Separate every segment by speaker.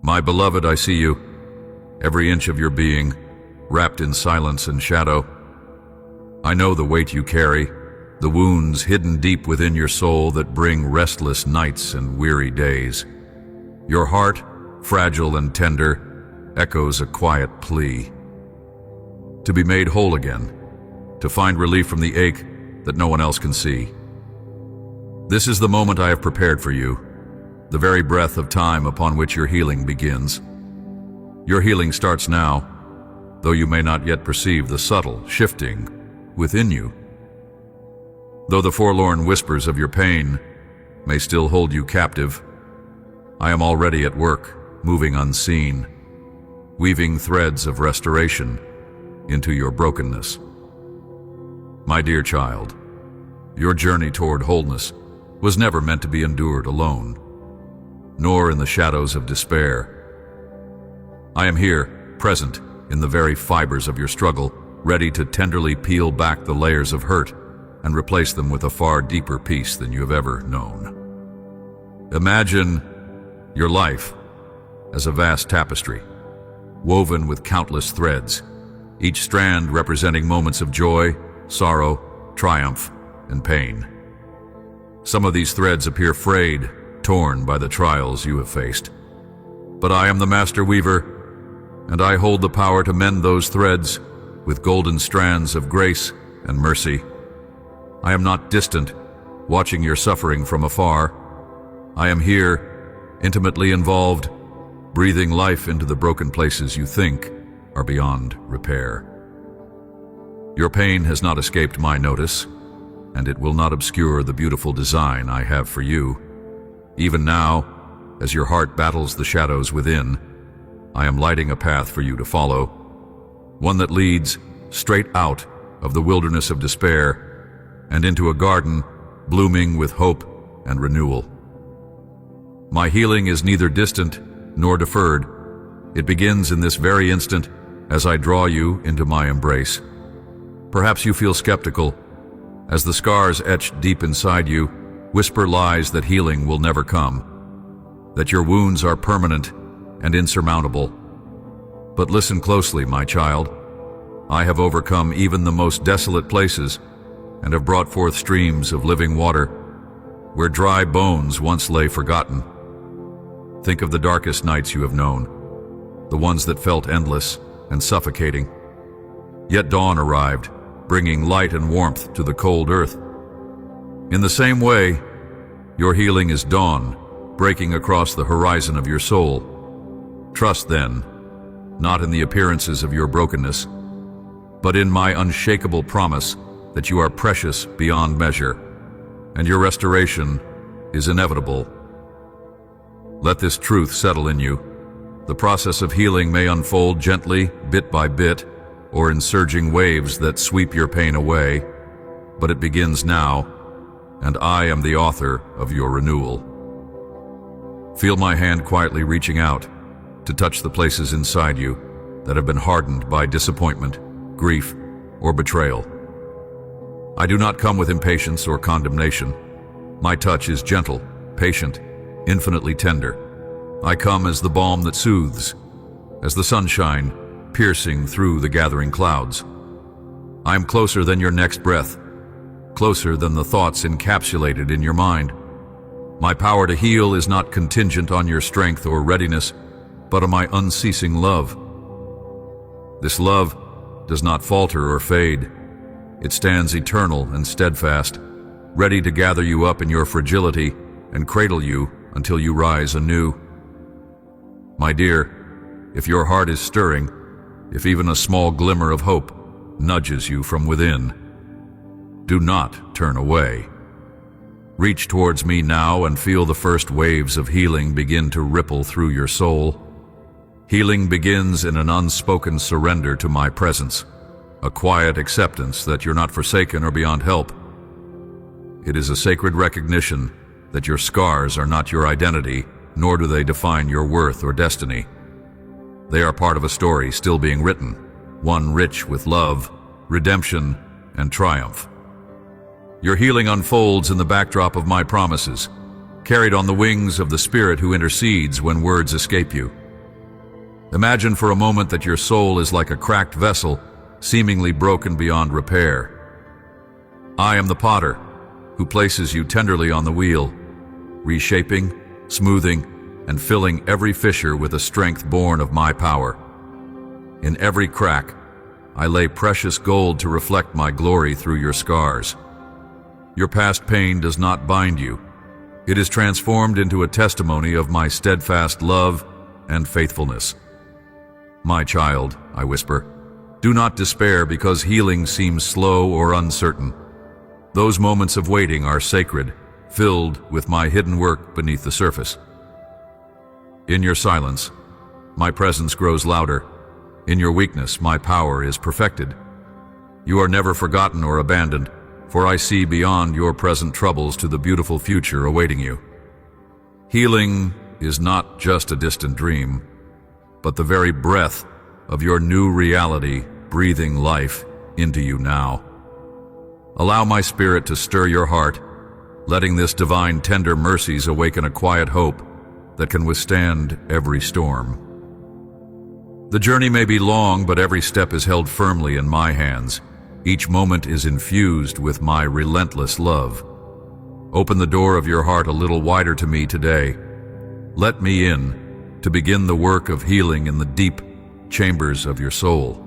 Speaker 1: My beloved, I see you, every inch of your being, wrapped in silence and shadow. I know the weight you carry, the wounds hidden deep within your soul that bring restless nights and weary days. Your heart, fragile and tender, echoes a quiet plea. To be made whole again, to find relief from the ache that no one else can see. This is the moment I have prepared for you, the very breath of time upon which your healing begins. Your healing starts now, though you may not yet perceive the subtle shifting within you. Though the forlorn whispers of your pain may still hold you captive, I am already at work, moving unseen, weaving threads of restoration into your brokenness. My dear child, your journey toward wholeness was never meant to be endured alone, nor in the shadows of despair. I am here, present in the very fibers of your struggle, ready to tenderly peel back the layers of hurt and replace them with a far deeper peace than you have ever known. Imagine your life as a vast tapestry, woven with countless threads, each strand representing moments of joy, sorrow, triumph, and pain. Some of these threads appear frayed, torn by the trials you have faced. But I am the master weaver, and I hold the power to mend those threads with golden strands of grace and mercy. I am not distant, watching your suffering from afar. I am here, intimately involved, breathing life into the broken places you think are beyond repair. Your pain has not escaped my notice, and it will not obscure the beautiful design I have for you. Even now, as your heart battles the shadows within, I am lighting a path for you to follow, one that leads straight out of the wilderness of despair and into a garden blooming with hope and renewal. My healing is neither distant nor deferred. It begins in this very instant as I draw you into my embrace. Perhaps you feel skeptical, as the scars etched deep inside you whisper lies that healing will never come, that your wounds are permanent and insurmountable. But listen closely, my child. I have overcome even the most desolate places and have brought forth streams of living water where dry bones once lay forgotten. Think of the darkest nights you have known, the ones that felt endless and suffocating. Yet dawn arrived, bringing light and warmth to the cold earth. In the same way, your healing is dawn, breaking across the horizon of your soul. Trust then, not in the appearances of your brokenness, but in my unshakable promise that you are precious beyond measure, and your restoration is inevitable. Let this truth settle in you. The process of healing may unfold gently, bit by bit, or in surging waves that sweep your pain away, but it begins now, and I am the author of your renewal. Feel my hand quietly reaching out to touch the places inside you that have been hardened by disappointment, grief, or betrayal. I do not come with impatience or condemnation. My touch is gentle, patient, infinitely tender. I come as the balm that soothes, as the sunshine piercing through the gathering clouds. I am closer than your next breath, closer than the thoughts encapsulated in your mind. My power to heal is not contingent on your strength or readiness, but on my unceasing love. This love does not falter or fade. It stands eternal and steadfast, ready to gather you up in your fragility and cradle you until you rise anew. My dear, if your heart is stirring, if even a small glimmer of hope nudges you from within, do not turn away. Reach towards me now and feel the first waves of healing begin to ripple through your soul. Healing begins in an unspoken surrender to my presence, a quiet acceptance that you're not forsaken or beyond help. It is a sacred recognition that your scars are not your identity, nor do they define your worth or destiny. They are part of a story still being written, one rich with love, redemption, and triumph. Your healing unfolds in the backdrop of my promises, carried on the wings of the Spirit who intercedes when words escape you. Imagine for a moment that your soul is like a cracked vessel, seemingly broken beyond repair. I am the potter, who places you tenderly on the wheel, reshaping, smoothing, and filling every fissure with a strength born of my power. In every crack, I lay precious gold to reflect my glory through your scars. Your past pain does not bind you. It is transformed into a testimony of my steadfast love and faithfulness. My child, I whisper, do not despair because healing seems slow or uncertain. Those moments of waiting are sacred, filled with my hidden work beneath the surface. In your silence, my presence grows louder. In your weakness, my power is perfected. You are never forgotten or abandoned, for I see beyond your present troubles to the beautiful future awaiting you. Healing is not just a distant dream, but the very breath of your new reality breathing life into you now. Allow my spirit to stir your heart, letting this divine tender mercies awaken a quiet hope that can withstand every storm. The journey may be long, but every step is held firmly in my hands. Each moment is infused with my relentless love. Open the door of your heart a little wider to me today. Let me in to begin the work of healing in the deep chambers of your soul.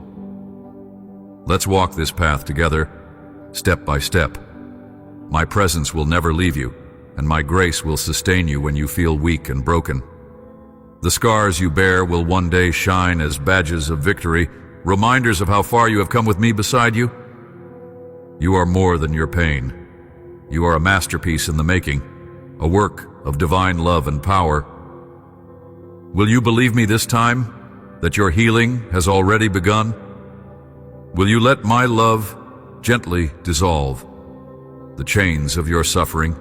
Speaker 1: Let's walk this path together, step by step. My presence will never leave you, and my grace will sustain you when you feel weak and broken. The scars you bear will one day shine as badges of victory, reminders of how far you have come with me beside you. You are more than your pain. You are a masterpiece in the making, a work of divine love and power. Will you believe me this time, that your healing has already begun? Will you let my love gently dissolve the chains of your suffering,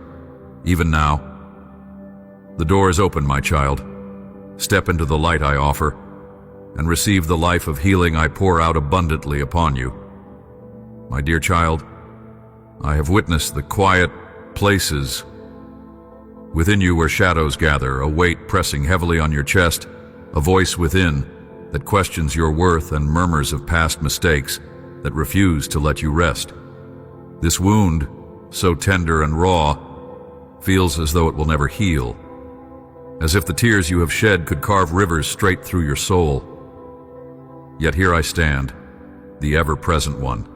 Speaker 1: even now? The door is open, my child. Step into the light I offer, and receive the life of healing I pour out abundantly upon you. My dear child, I have witnessed the quiet places within you where shadows gather, a weight pressing heavily on your chest, a voice within that questions your worth and murmurs of past mistakes that refuse to let you rest. This wound, so tender and raw, feels as though it will never heal, as if the tears you have shed could carve rivers straight through your soul. Yet here I stand, the ever-present one,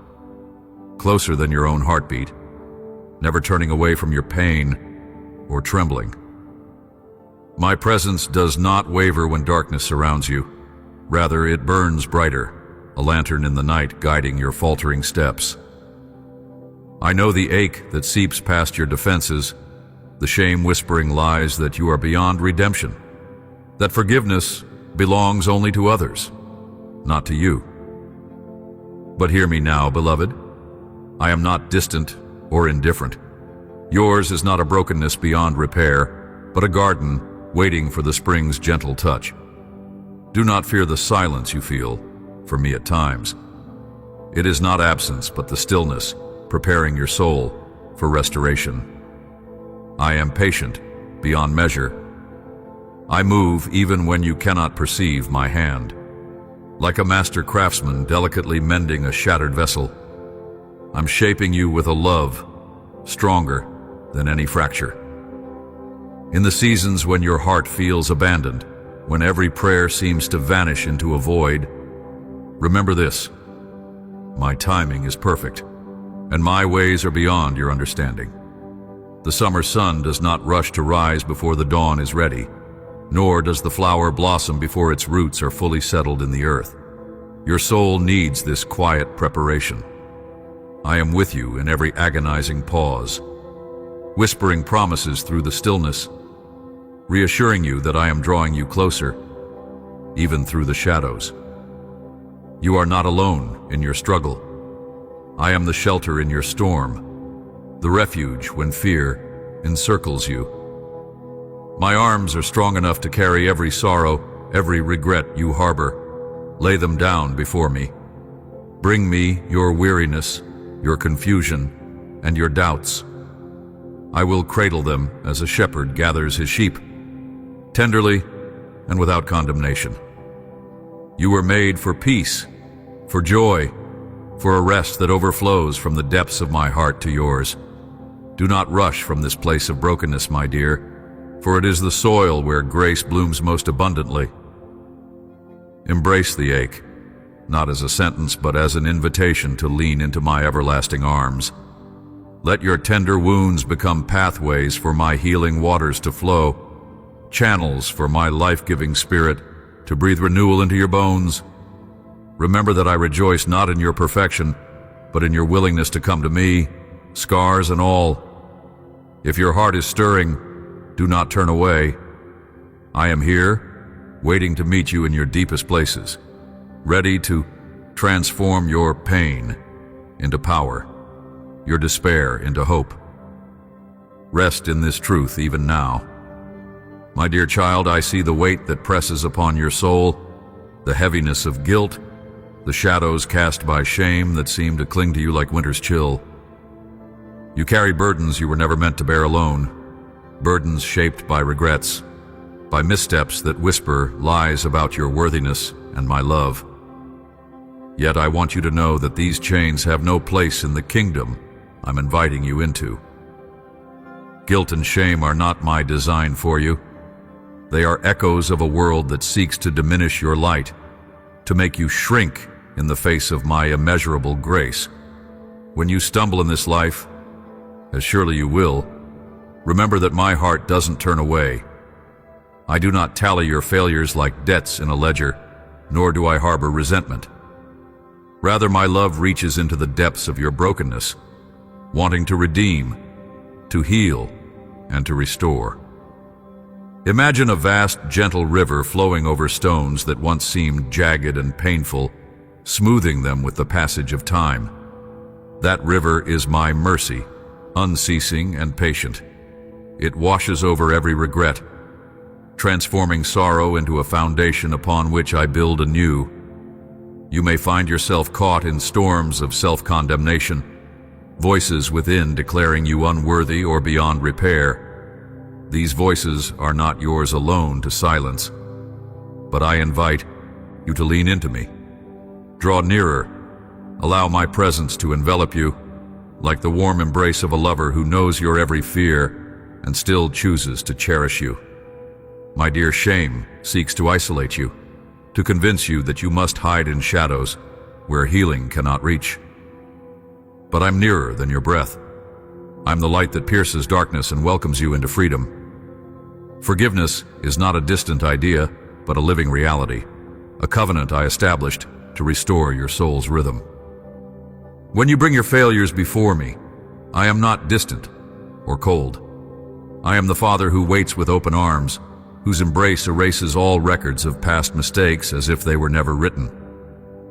Speaker 1: closer than your own heartbeat, never turning away from your pain or trembling. My presence does not waver when darkness surrounds you. Rather, it burns brighter, a lantern in the night guiding your faltering steps. I know the ache that seeps past your defenses, the shame whispering lies that you are beyond redemption, that forgiveness belongs only to others, not to you. But hear me now, beloved. I am not distant or indifferent. Yours is not a brokenness beyond repair, but a garden waiting for the spring's gentle touch. Do not fear the silence you feel, for me at times. It is not absence, but the stillness, preparing your soul for restoration. I am patient beyond measure. I move even when you cannot perceive my hand. Like a master craftsman delicately mending a shattered vessel, I'm shaping you with a love stronger than any fracture. In the seasons when your heart feels abandoned, when every prayer seems to vanish into a void, remember this: my timing is perfect, and my ways are beyond your understanding. The summer sun does not rush to rise before the dawn is ready, nor does the flower blossom before its roots are fully settled in the earth. Your soul needs this quiet preparation. I am with you in every agonizing pause, whispering promises through the stillness, reassuring you that I am drawing you closer, even through the shadows. You are not alone in your struggle. I am the shelter in your storm, the refuge when fear encircles you. My arms are strong enough to carry every sorrow, every regret you harbor. Lay them down before me. Bring me your weariness, your confusion, and your doubts. I will cradle them as a shepherd gathers his sheep, tenderly and without condemnation. You were made for peace, for joy, for a rest that overflows from the depths of my heart to yours. Do not rush from this place of brokenness, my dear, for it is the soil where grace blooms most abundantly. Embrace the ache, not as a sentence, but as an invitation to lean into my everlasting arms. Let your tender wounds become pathways for my healing waters to flow, channels for my life-giving spirit to breathe renewal into your bones. Remember that I rejoice not in your perfection, but in your willingness to come to me, scars and all. If your heart is stirring, do not turn away. I am here, waiting to meet you in your deepest places, ready to transform your pain into power, your despair into hope. Rest in this truth even now. My dear child, I see the weight that presses upon your soul, the heaviness of guilt, the shadows cast by shame that seem to cling to you like winter's chill. You carry burdens you were never meant to bear alone, burdens shaped by regrets, by missteps that whisper lies about your worthiness and my love. Yet I want you to know that these chains have no place in the kingdom I'm inviting you into. Guilt and shame are not my design for you. They are echoes of a world that seeks to diminish your light, to make you shrink in the face of my immeasurable grace. When you stumble in this life, as surely you will, remember that my heart doesn't turn away. I do not tally your failures like debts in a ledger, nor do I harbor resentment. Rather, my love reaches into the depths of your brokenness, wanting to redeem, to heal, and to restore. Imagine a vast, gentle river flowing over stones that once seemed jagged and painful, smoothing them with the passage of time. That river is my mercy, unceasing and patient. It washes over every regret, transforming sorrow into a foundation upon which I build anew. You may find yourself caught in storms of self-condemnation, voices within declaring you unworthy or beyond repair. These voices are not yours alone to silence, but I invite you to lean into me. Draw nearer, allow my presence to envelop you, like the warm embrace of a lover who knows your every fear and still chooses to cherish you. My dear, shame seeks to isolate you, to convince you that you must hide in shadows where healing cannot reach. But I'm nearer than your breath. I'm the light that pierces darkness and welcomes you into freedom. Forgiveness is not a distant idea, but a living reality, a covenant I established to restore your soul's rhythm. When you bring your failures before me, I am not distant or cold. I am the Father who waits with open arms, whose embrace erases all records of past mistakes as if they were never written.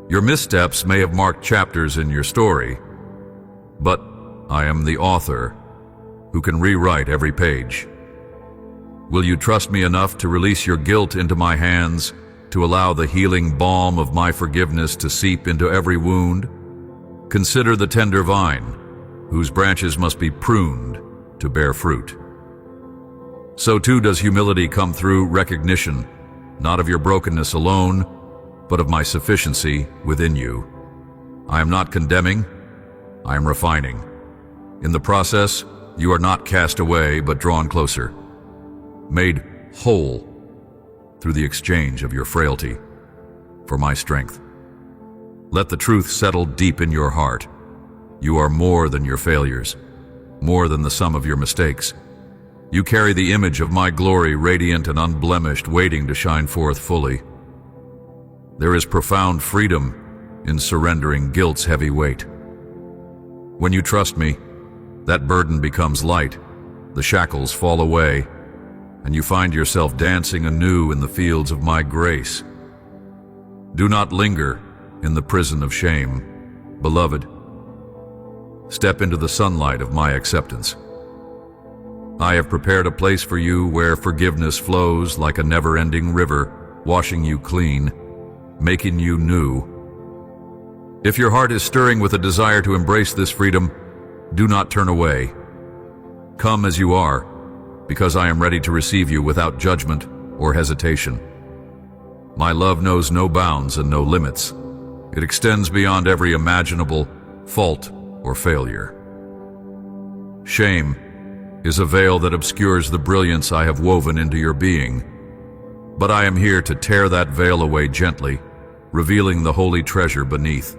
Speaker 1: Your missteps may have marked chapters in your story, but I am the author who can rewrite every page. Will you trust me enough to release your guilt into my hands, to allow the healing balm of my forgiveness to seep into every wound? Consider the tender vine, whose branches must be pruned to bear fruit. So too does humility come through recognition, not of your brokenness alone, but of my sufficiency within you. I am not condemning, I am refining. In the process, you are not cast away, but drawn closer, made whole through the exchange of your frailty for my strength. Let the truth settle deep in your heart. You are more than your failures, more than the sum of your mistakes. You carry the image of my glory, radiant and unblemished, waiting to shine forth fully. There is profound freedom in surrendering guilt's heavy weight. When you trust me, that burden becomes light, the shackles fall away, and you find yourself dancing anew in the fields of my grace. Do not linger in the prison of shame, beloved. Step into the sunlight of my acceptance. I have prepared a place for you where forgiveness flows like a never-ending river, washing you clean, making you new. If your heart is stirring with a desire to embrace this freedom, do not turn away. Come as you are, because I am ready to receive you without judgment or hesitation. My love knows no bounds and no limits. It extends beyond every imaginable fault or failure. Shame is a veil that obscures the brilliance I have woven into your being. But I am here to tear that veil away gently, revealing the holy treasure beneath.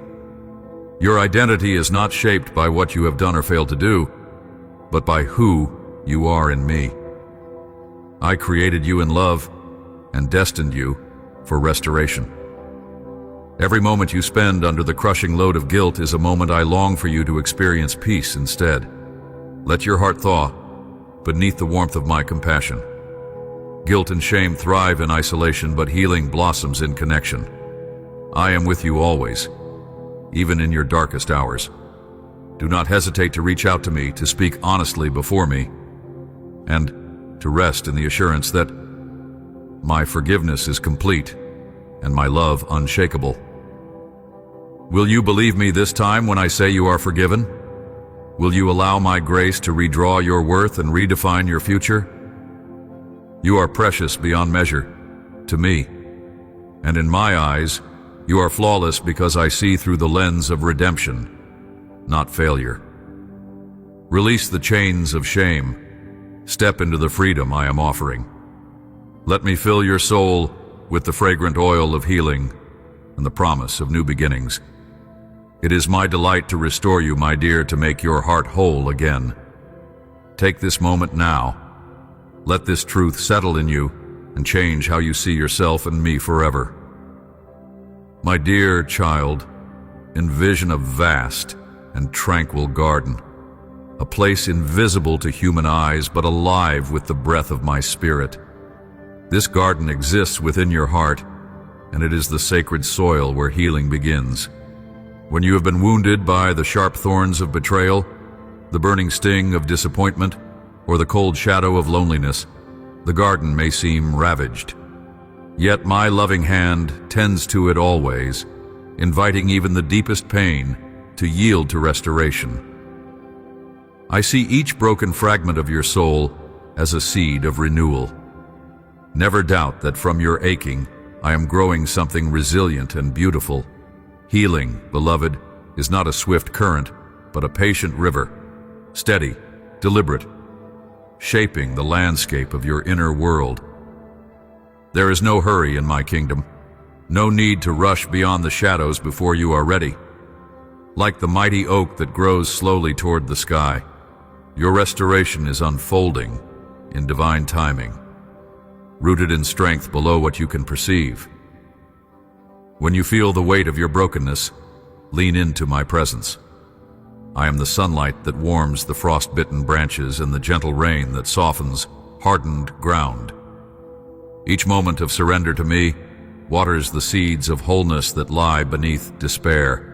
Speaker 1: Your identity is not shaped by what you have done or failed to do, but by who you are in me. I created you in love and destined you for restoration. Every moment you spend under the crushing load of guilt is a moment I long for you to experience peace instead. Let your heart thaw beneath the warmth of my compassion. Guilt and shame thrive in isolation, but healing blossoms in connection. I am with you always, even in your darkest hours. Do not hesitate to reach out to me, to speak honestly before me, and to rest in the assurance that my forgiveness is complete and my love unshakable. Will you believe me this time when I say you are forgiven? Will you allow my grace to redraw your worth and redefine your future? You are precious beyond measure to me, and in my eyes, you are flawless because I see through the lens of redemption, not failure. Release the chains of shame. Step into the freedom I am offering. Let me fill your soul with the fragrant oil of healing and the promise of new beginnings. It is my delight to restore you, my dear, to make your heart whole again. Take this moment now. Let this truth settle in you and change how you see yourself and me forever. My dear child, envision a vast and tranquil garden, a place invisible to human eyes but alive with the breath of my spirit. This garden exists within your heart, and it is the sacred soil where healing begins. When you have been wounded by the sharp thorns of betrayal, the burning sting of disappointment, or the cold shadow of loneliness, the garden may seem ravaged. Yet my loving hand tends to it always, inviting even the deepest pain to yield to restoration. I see each broken fragment of your soul as a seed of renewal. Never doubt that from your aching, I am growing something resilient and beautiful. Healing, beloved, is not a swift current, but a patient river, steady, deliberate, shaping the landscape of your inner world. There is no hurry in my kingdom, no need to rush beyond the shadows before you are ready. Like the mighty oak that grows slowly toward the sky, your restoration is unfolding in divine timing, rooted in strength below what you can perceive. When you feel the weight of your brokenness, lean into my presence. I am the sunlight that warms the frost-bitten branches and the gentle rain that softens hardened ground. Each moment of surrender to me waters the seeds of wholeness that lie beneath despair.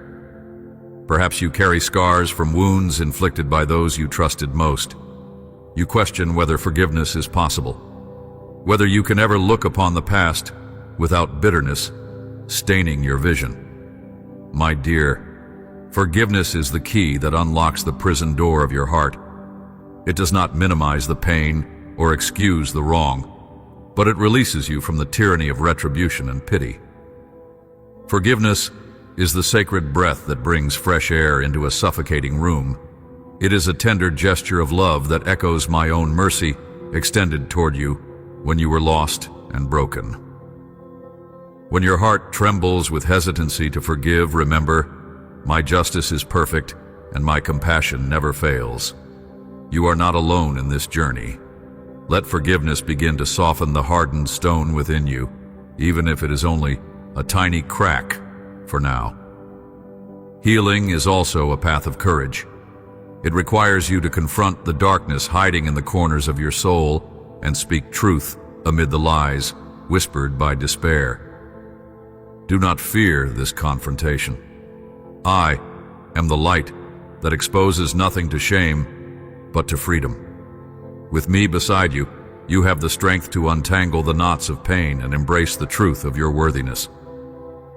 Speaker 1: Perhaps you carry scars from wounds inflicted by those you trusted most. You question whether forgiveness is possible, whether you can ever look upon the past without bitterness staining your vision. My dear, forgiveness is the key that unlocks the prison door of your heart. It does not minimize the pain or excuse the wrong, but it releases you from the tyranny of retribution and pity. Forgiveness is the sacred breath that brings fresh air into a suffocating room. It is a tender gesture of love that echoes my own mercy extended toward you when you were lost and broken. When your heart trembles with hesitancy to forgive, remember, my justice is perfect and my compassion never fails. You are not alone in this journey. Let forgiveness begin to soften the hardened stone within you, even if it is only a tiny crack for now. Healing is also a path of courage. It requires you to confront the darkness hiding in the corners of your soul and speak truth amid the lies whispered by despair. Do not fear this confrontation. I am the light that exposes nothing to shame, but to freedom. With me beside you, you have the strength to untangle the knots of pain and embrace the truth of your worthiness.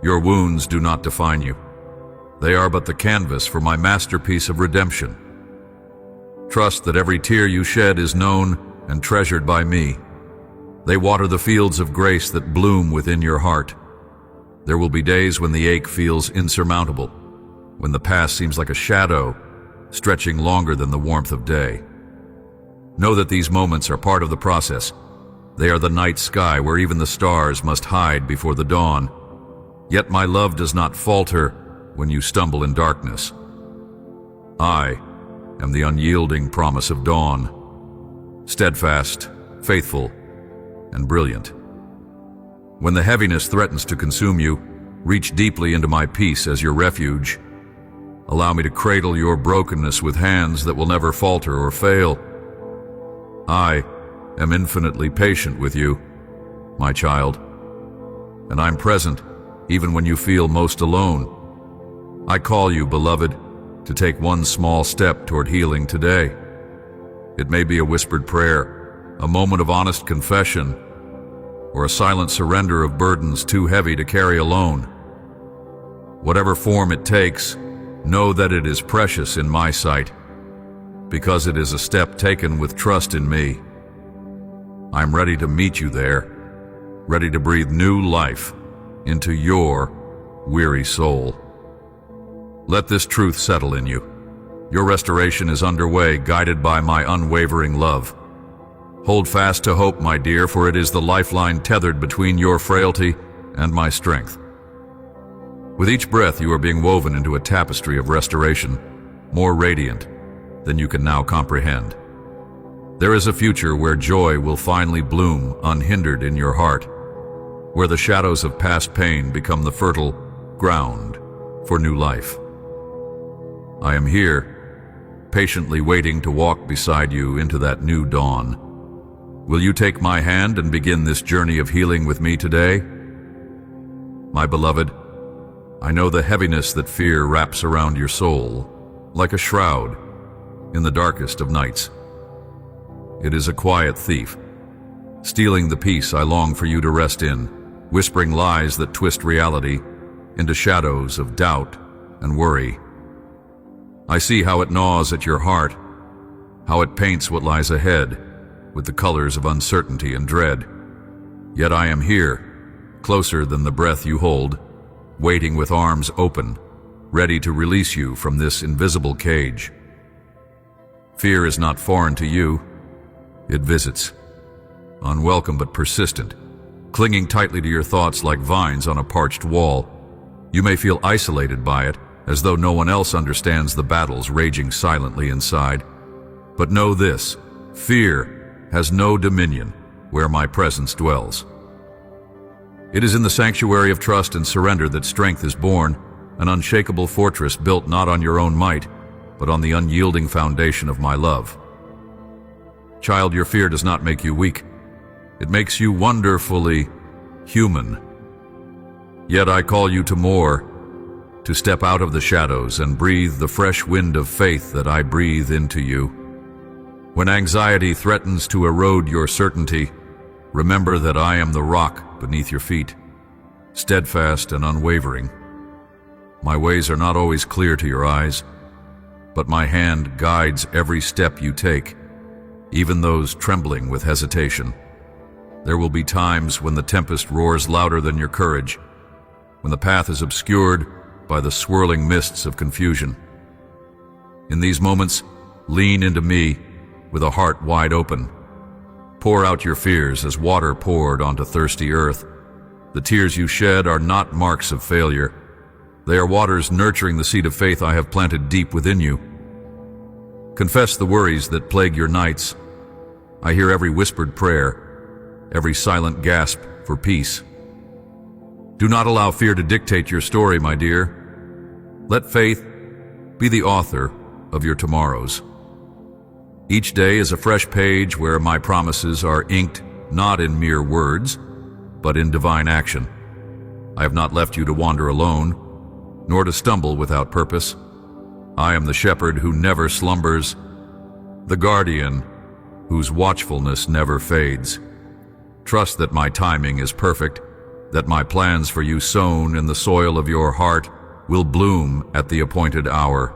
Speaker 1: Your wounds do not define you. They are but the canvas for my masterpiece of redemption. Trust that every tear you shed is known and treasured by me. They water the fields of grace that bloom within your heart. There will be days when the ache feels insurmountable, when the past seems like a shadow, stretching longer than the warmth of day. Know that these moments are part of the process. They are the night sky where even the stars must hide before the dawn. Yet my love does not falter when you stumble in darkness. I am the unyielding promise of dawn, steadfast, faithful, and brilliant. When the heaviness threatens to consume you, reach deeply into my peace as your refuge. Allow me to cradle your brokenness with hands that will never falter or fail. I am infinitely patient with you, my child, and I'm present even when you feel most alone. I call you, beloved, to take one small step toward healing today. It may be a whispered prayer, a moment of honest confession, or a silent surrender of burdens too heavy to carry alone. Whatever form it takes, know that it is precious in my sight, because it is a step taken with trust in me. I'm ready to meet you there, ready to breathe new life into your weary soul. Let this truth settle in you. Your restoration is underway, guided by my unwavering love. Hold fast to hope, my dear, for it is the lifeline tethered between your frailty and my strength. With each breath, you are being woven into a tapestry of restoration, more radiant than you can now comprehend. There is a future where joy will finally bloom unhindered in your heart, where the shadows of past pain become the fertile ground for new life. I am here, patiently waiting to walk beside you into that new dawn. Will you take my hand and begin this journey of healing with me today? My beloved, I know the heaviness that fear wraps around your soul, like a shroud in the darkest of nights. It is a quiet thief, stealing the peace I long for you to rest in, whispering lies that twist reality into shadows of doubt and worry. I see how it gnaws at your heart, how it paints what lies ahead with the colors of uncertainty and dread. Yet I am here, closer than the breath you hold, waiting with arms open, ready to release you from this invisible cage. Fear is not foreign to you. It visits, unwelcome but persistent, clinging tightly to your thoughts like vines on a parched wall. You may feel isolated by it, as though no one else understands the battles raging silently inside. But know this, fear has no dominion where my presence dwells. It is in the sanctuary of trust and surrender that strength is born, an unshakable fortress built not on your own might, but on the unyielding foundation of my love. Child, your fear does not make you weak. It makes you wonderfully human. Yet I call you to more, to step out of the shadows and breathe the fresh wind of faith that I breathe into you. When anxiety threatens to erode your certainty, remember that I am the rock beneath your feet, steadfast and unwavering. My ways are not always clear to your eyes, but my hand guides every step you take, even those trembling with hesitation. There will be times when the tempest roars louder than your courage, when the path is obscured by the swirling mists of confusion. In these moments, lean into me with a heart wide open. Pour out your fears as water poured onto thirsty earth. The tears you shed are not marks of failure. They are waters nurturing the seed of faith I have planted deep within you. Confess the worries that plague your nights. I hear every whispered prayer, every silent gasp for peace. Do not allow fear to dictate your story, my dear. Let faith be the author of your tomorrows. Each day is a fresh page where my promises are inked not in mere words, but in divine action. I have not left you to wander alone, nor to stumble without purpose. I am the shepherd who never slumbers, the guardian whose watchfulness never fades. Trust that my timing is perfect, that my plans for you sown in the soil of your heart will bloom at the appointed hour.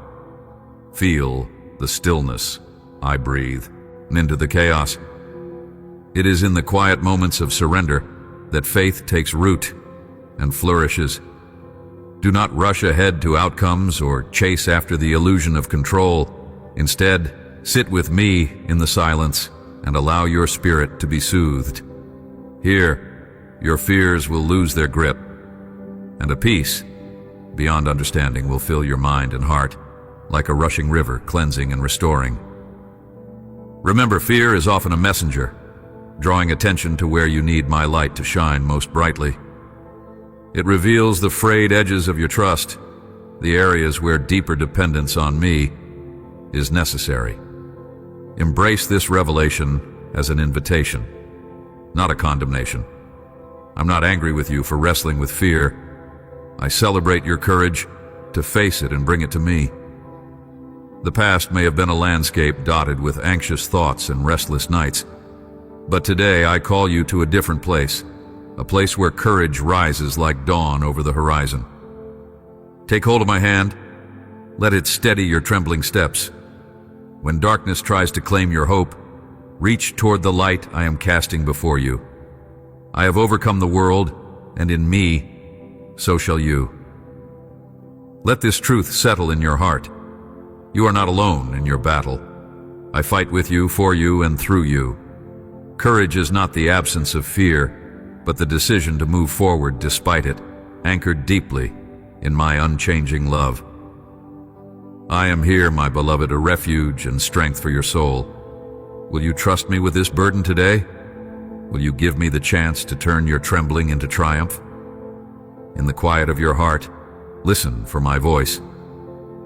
Speaker 1: Feel the stillness I breathe into the chaos. It is in the quiet moments of surrender that faith takes root and flourishes. Do not rush ahead to outcomes or chase after the illusion of control. Instead, sit with me in the silence and allow your spirit to be soothed. Here, your fears will lose their grip, and a peace beyond understanding will fill your mind and heart, like a rushing river, cleansing and restoring. Remember, fear is often a messenger, drawing attention to where you need my light to shine most brightly. It reveals the frayed edges of your trust, the areas where deeper dependence on me is necessary. Embrace this revelation as an invitation, not a condemnation. I'm not angry with you for wrestling with fear. I celebrate your courage to face it and bring it to me. The past may have been a landscape dotted with anxious thoughts and restless nights, but today I call you to a different place, a place where courage rises like dawn over the horizon. Take hold of my hand. Let it steady your trembling steps. When darkness tries to claim your hope, reach toward the light I am casting before you. I have overcome the world, and in me, so shall you. Let this truth settle in your heart. You are not alone in your battle. I fight with you, for you, and through you. Courage is not the absence of fear, but the decision to move forward despite it, anchored deeply in my unchanging love. I am here, my beloved, a refuge and strength for your soul. Will you trust me with this burden today? Will you give me the chance to turn your trembling into triumph? In the quiet of your heart, listen for my voice.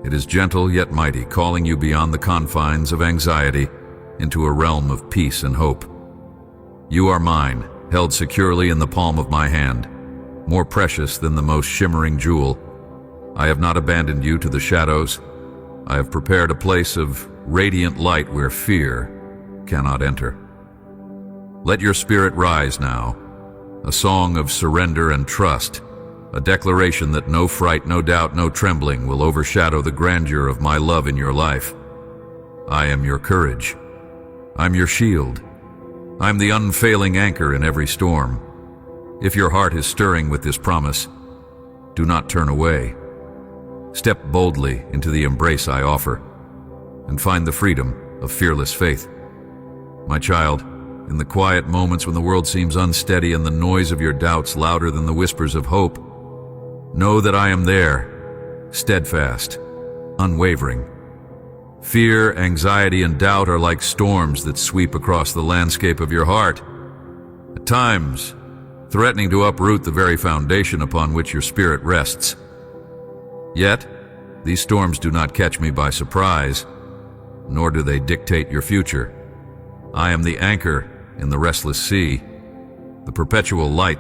Speaker 1: It is gentle yet mighty, calling you beyond the confines of anxiety into a realm of peace and hope. You are mine, held securely in the palm of my hand, more precious than the most shimmering jewel. I have not abandoned you to the shadows. I have prepared a place of radiant light where fear cannot enter. Let your spirit rise now, a song of surrender and trust, a declaration that no fright, no doubt, no trembling will overshadow the grandeur of my love in your life. I am your courage. I'm your shield. I'm the unfailing anchor in every storm. If your heart is stirring with this promise, do not turn away. Step boldly into the embrace I offer and find the freedom of fearless faith. My child, in the quiet moments when the world seems unsteady and the noise of your doubts louder than the whispers of hope, know that I am there, steadfast, unwavering. Fear, anxiety, and doubt are like storms that sweep across the landscape of your heart, at times threatening to uproot the very foundation upon which your spirit rests. Yet, these storms do not catch me by surprise, nor do they dictate your future. I am the anchor in the restless sea, the perpetual light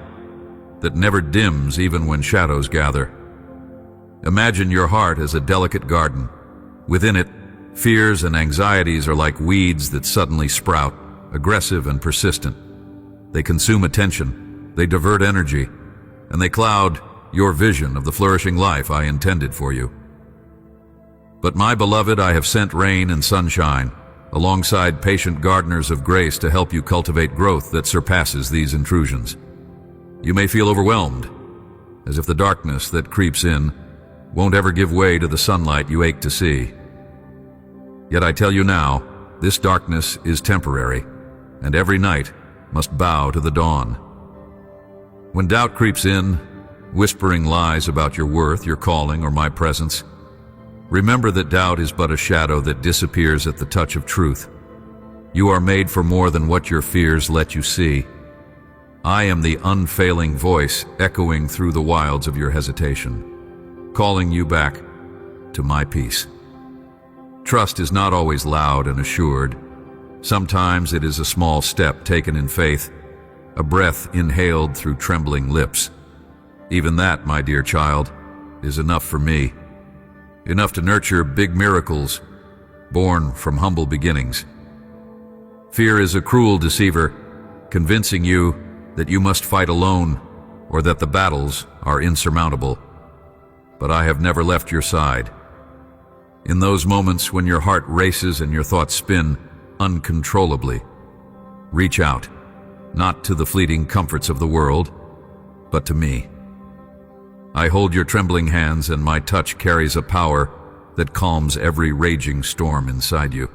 Speaker 1: that never dims even when shadows gather. Imagine your heart as a delicate garden. Within it, fears and anxieties are like weeds that suddenly sprout, aggressive and persistent. They consume attention, they divert energy, and they cloud your vision of the flourishing life I intended for you. But my beloved, I have sent rain and sunshine, alongside patient gardeners of grace to help you cultivate growth that surpasses these intrusions. You may feel overwhelmed, as if the darkness that creeps in won't ever give way to the sunlight you ache to see. Yet I tell you now, this darkness is temporary, and every night must bow to the dawn. When doubt creeps in, whispering lies about your worth, your calling, or my presence, remember that doubt is but a shadow that disappears at the touch of truth. You are made for more than what your fears let you see. I am the unfailing voice echoing through the wilds of your hesitation, calling you back to my peace. Trust is not always loud and assured. Sometimes it is a small step taken in faith, a breath inhaled through trembling lips. Even that, my dear child, is enough for me. Enough to nurture big miracles born from humble beginnings. Fear is a cruel deceiver, convincing you that you must fight alone or that the battles are insurmountable. But I have never left your side. In those moments when your heart races and your thoughts spin uncontrollably, reach out not to the fleeting comforts of the world, but to me. I hold your trembling hands, and my touch carries a power that calms every raging storm inside you.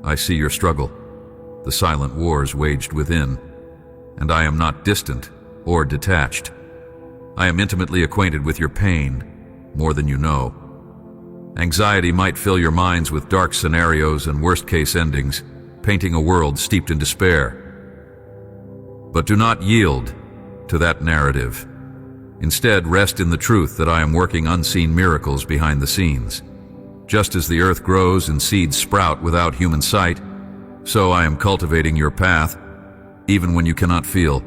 Speaker 1: I see your struggle, the silent wars waged within, and I am not distant or detached. I am intimately acquainted with your pain, more than you know. Anxiety might fill your minds with dark scenarios and worst-case endings, painting a world steeped in despair. But do not yield to that narrative. Instead, rest in the truth that I am working unseen miracles behind the scenes. Just as the earth grows and seeds sprout without human sight, so I am cultivating your path, even when you cannot feel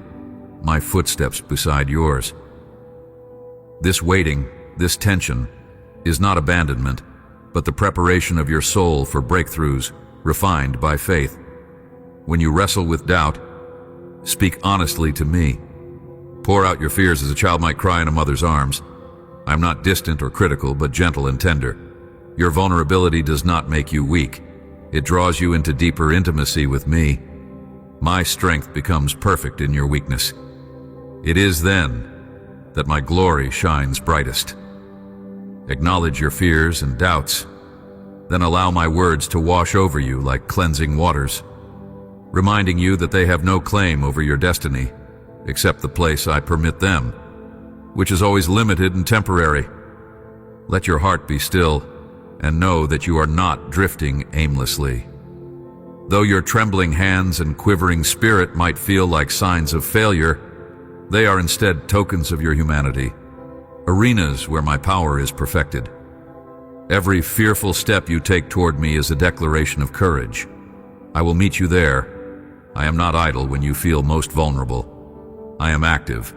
Speaker 1: my footsteps beside yours. This waiting, this tension, is not abandonment, but the preparation of your soul for breakthroughs refined by faith. When you wrestle with doubt, speak honestly to me. Pour out your fears as a child might cry in a mother's arms. I am not distant or critical, but gentle and tender. Your vulnerability does not make you weak. It draws you into deeper intimacy with me. My strength becomes perfect in your weakness. It is then that my glory shines brightest. Acknowledge your fears and doubts, then allow my words to wash over you like cleansing waters, reminding you that they have no claim over your destiny, except the place I permit them, which is always limited and temporary. Let your heart be still, and know that you are not drifting aimlessly. Though your trembling hands and quivering spirit might feel like signs of failure, they are instead tokens of your humanity, arenas where my power is perfected. Every fearful step you take toward me is a declaration of courage. I will meet you there. I am not idle when you feel most vulnerable. I am active,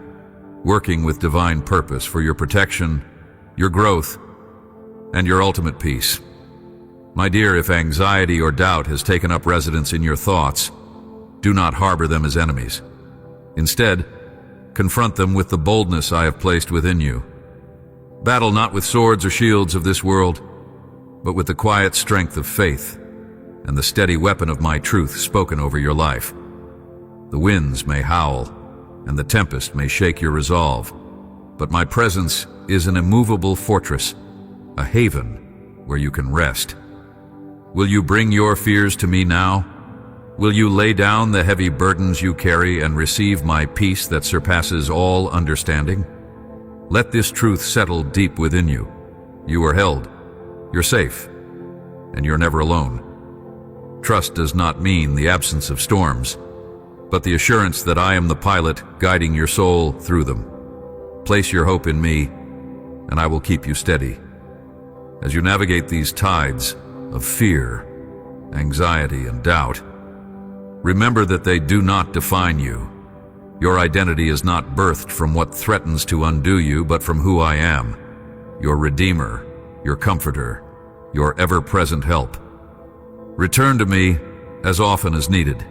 Speaker 1: working with divine purpose for your protection, your growth, and your ultimate peace. My dear, if anxiety or doubt has taken up residence in your thoughts, do not harbor them as enemies. Instead, confront them with the boldness I have placed within you. Battle not with swords or shields of this world, but with the quiet strength of faith and the steady weapon of my truth spoken over your life. The winds may howl, and the tempest may shake your resolve, but my presence is an immovable fortress, a haven where you can rest. Will you bring your fears to me now? Will you lay down the heavy burdens you carry and receive my peace that surpasses all understanding? Let this truth settle deep within you. You are held, you're safe, and you're never alone. Trust does not mean the absence of storms, but the assurance that I am the pilot guiding your soul through them. Place your hope in me, and I will keep you steady. As you navigate these tides of fear, anxiety, and doubt, remember that they do not define you. Your identity is not birthed from what threatens to undo you, but from who I am, your Redeemer, your Comforter, your ever-present help. Return to me as often as needed.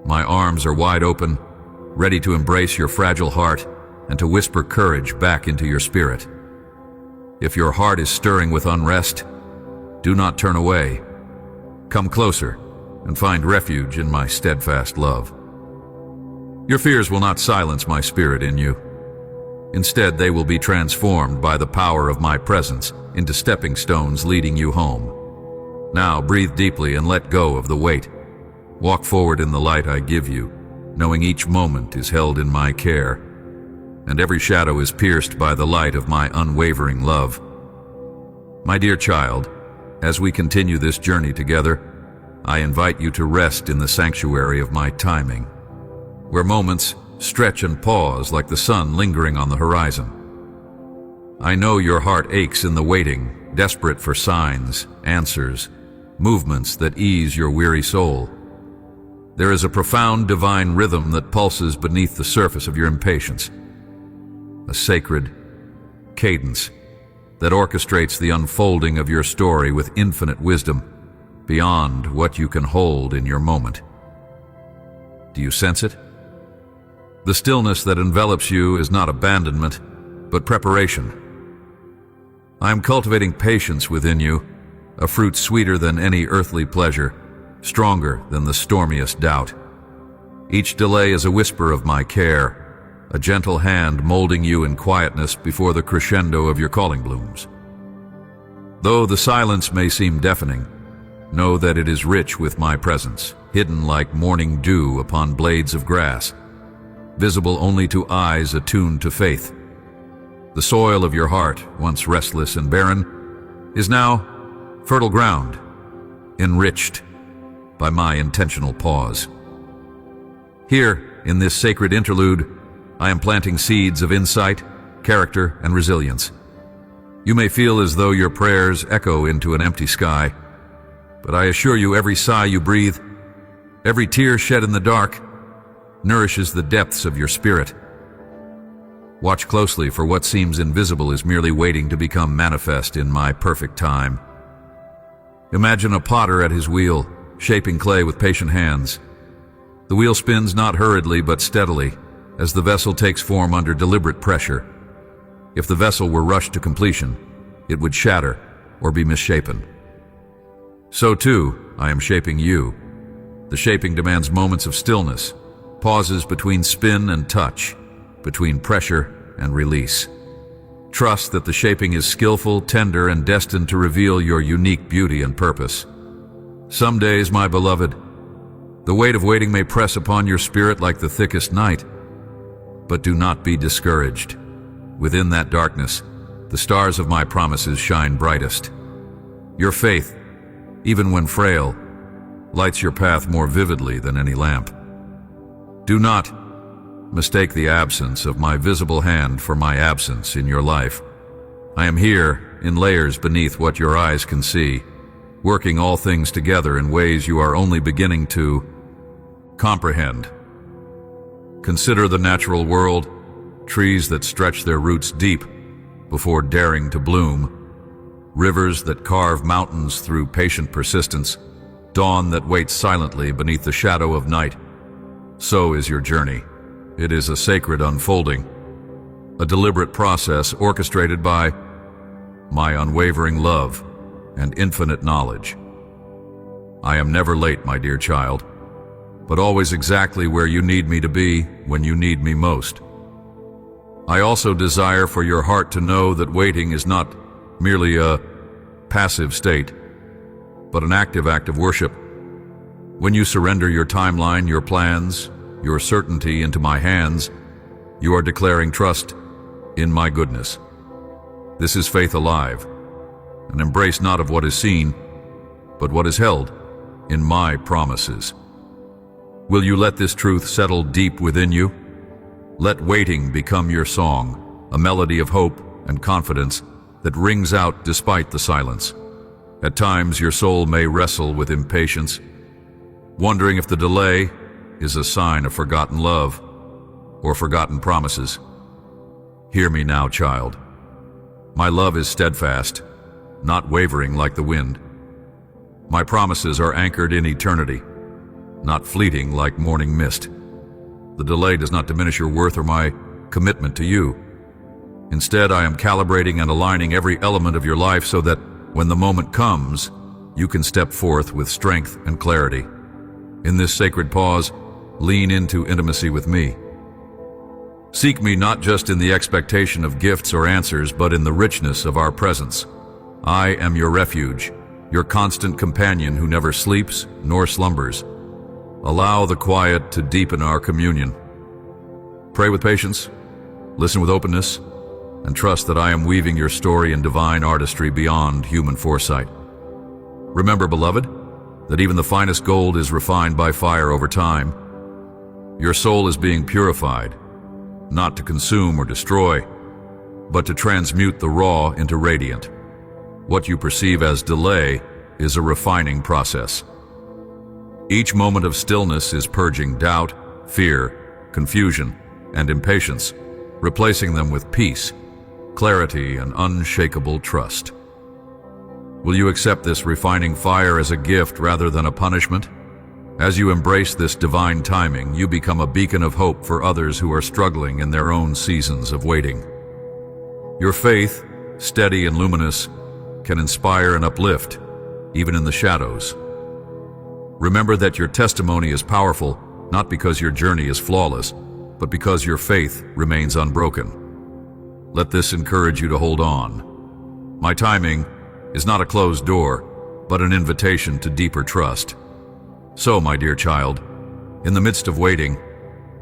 Speaker 1: My arms are wide open, ready to embrace your fragile heart and to whisper courage back into your spirit. If your heart is stirring with unrest, do not turn away. Come closer and find refuge in my steadfast love. Your fears will not silence my spirit in you. Instead, they will be transformed by the power of my presence into stepping stones leading you home. Now, breathe deeply and let go of the weight. Walk forward in the light I give you, knowing each moment is held in my care, and every shadow is pierced by the light of my unwavering love. My dear child, as we continue this journey together, I invite you to rest in the sanctuary of my timing, where moments stretch and pause like the sun lingering on the horizon. I know your heart aches in the waiting, desperate for signs, answers, movements that ease your weary soul. There is a profound divine rhythm that pulses beneath the surface of your impatience, a sacred cadence that orchestrates the unfolding of your story with infinite wisdom beyond what you can hold in your moment. Do you sense it? The stillness that envelops you is not abandonment, but preparation. I am cultivating patience within you, a fruit sweeter than any earthly pleasure, stronger than the stormiest doubt. Each delay is a whisper of my care, a gentle hand molding you in quietness before the crescendo of your calling blooms. Though the silence may seem deafening, know that it is rich with my presence, hidden like morning dew upon blades of grass, visible only to eyes attuned to faith. The soil of your heart, once restless and barren, is now fertile ground, enriched by my intentional pause. Here, in this sacred interlude, I am planting seeds of insight, character, and resilience. You may feel as though your prayers echo into an empty sky, but I assure you every sigh you breathe, every tear shed in the dark, nourishes the depths of your spirit. Watch closely, for what seems invisible is merely waiting to become manifest in my perfect time. Imagine a potter at his wheel, shaping clay with patient hands. The wheel spins not hurriedly but steadily, as the vessel takes form under deliberate pressure. If the vessel were rushed to completion, it would shatter or be misshapen. So too, I am shaping you. The shaping demands moments of stillness, pauses between spin and touch, between pressure and release. Trust that the shaping is skillful, tender, and destined to reveal your unique beauty and purpose. Some days, my beloved, the weight of waiting may press upon your spirit like the thickest night, but do not be discouraged. Within that darkness, the stars of my promises shine brightest. Your faith, even when frail, lights your path more vividly than any lamp. Do not mistake the absence of my visible hand for my absence in your life. I am here in layers beneath what your eyes can see, working all things together in ways you are only beginning to comprehend. Consider the natural world, trees that stretch their roots deep before daring to bloom, rivers that carve mountains through patient persistence, dawn that waits silently beneath the shadow of night. So is your journey. It is a sacred unfolding, a deliberate process orchestrated by my unwavering love and infinite knowledge. I am never late, my dear child, but always exactly where you need me to be when you need me most. I also desire for your heart to know that waiting is not merely a passive state, but an active act of worship. When you surrender your timeline, your plans, your certainty into my hands, you are declaring trust in my goodness. This is faith alive, an embrace not of what is seen, but what is held in my promises. Will you let this truth settle deep within you? Let waiting become your song, a melody of hope and confidence that rings out despite the silence. At times, your soul may wrestle with impatience, wondering if the delay is a sign of forgotten love or forgotten promises. Hear me now, child. My love is steadfast, not wavering like the wind. My promises are anchored in eternity, not fleeting like morning mist. The delay does not diminish your worth or my commitment to you. Instead, I am calibrating and aligning every element of your life so that when the moment comes, you can step forth with strength and clarity. In this sacred pause, lean into intimacy with me. Seek me not just in the expectation of gifts or answers, but in the richness of our presence. I am your refuge, your constant companion who never sleeps nor slumbers. Allow the quiet to deepen our communion. Pray with patience, listen with openness, and trust that I am weaving your story in divine artistry beyond human foresight. Remember, beloved, that even the finest gold is refined by fire over time. Your soul is being purified, not to consume or destroy, but to transmute the raw into radiant. What you perceive as delay is a refining process. Each moment of stillness is purging doubt, fear, confusion, and impatience, replacing them with peace, clarity, and unshakable trust. Will you accept this refining fire as a gift rather than a punishment? As you embrace this divine timing, you become a beacon of hope for others who are struggling in their own seasons of waiting. Your faith, steady and luminous, can inspire and uplift, even in the shadows. Remember that your testimony is powerful, not because your journey is flawless, but because your faith remains unbroken. Let this encourage you to hold on. My timing is not a closed door, but an invitation to deeper trust. So, my dear child, in the midst of waiting,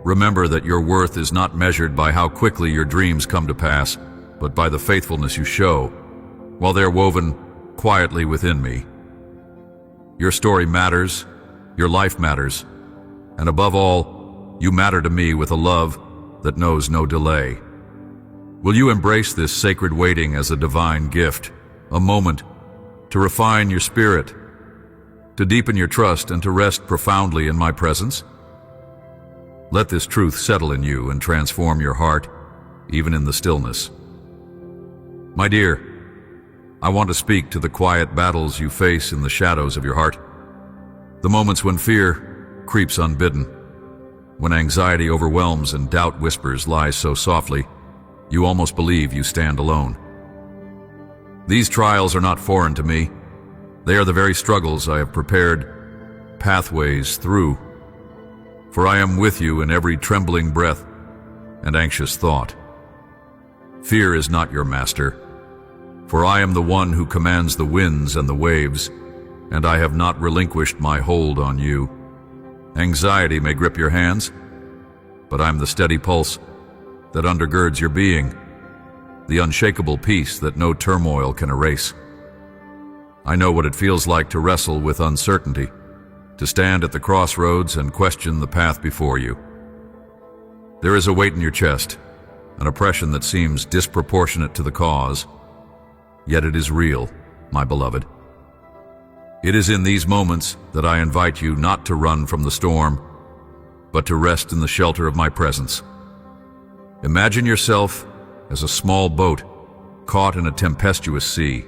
Speaker 1: remember that your worth is not measured by how quickly your dreams come to pass, but by the faithfulness you show, while they're woven quietly within me. Your story matters, your life matters, and above all, you matter to me with a love that knows no delay. Will you embrace this sacred waiting as a divine gift, a moment to refine your spirit, to deepen your trust, and to rest profoundly in my presence? Let this truth settle in you and transform your heart, even in the stillness. My dear, I want to speak to the quiet battles you face in the shadows of your heart, the moments when fear creeps unbidden, when anxiety overwhelms and doubt whispers lies so softly, you almost believe you stand alone. These trials are not foreign to me. They are the very struggles I have prepared pathways through. For I am with you in every trembling breath and anxious thought. Fear is not your master, for I am the one who commands the winds and the waves, and I have not relinquished my hold on you. Anxiety may grip your hands, but I'm the steady pulse that undergirds your being, the unshakable peace that no turmoil can erase. I know what it feels like to wrestle with uncertainty, to stand at the crossroads and question the path before you. There is a weight in your chest, an oppression that seems disproportionate to the cause, yet it is real, my beloved. It is in these moments that I invite you not to run from the storm, but to rest in the shelter of my presence. Imagine yourself as a small boat caught in a tempestuous sea.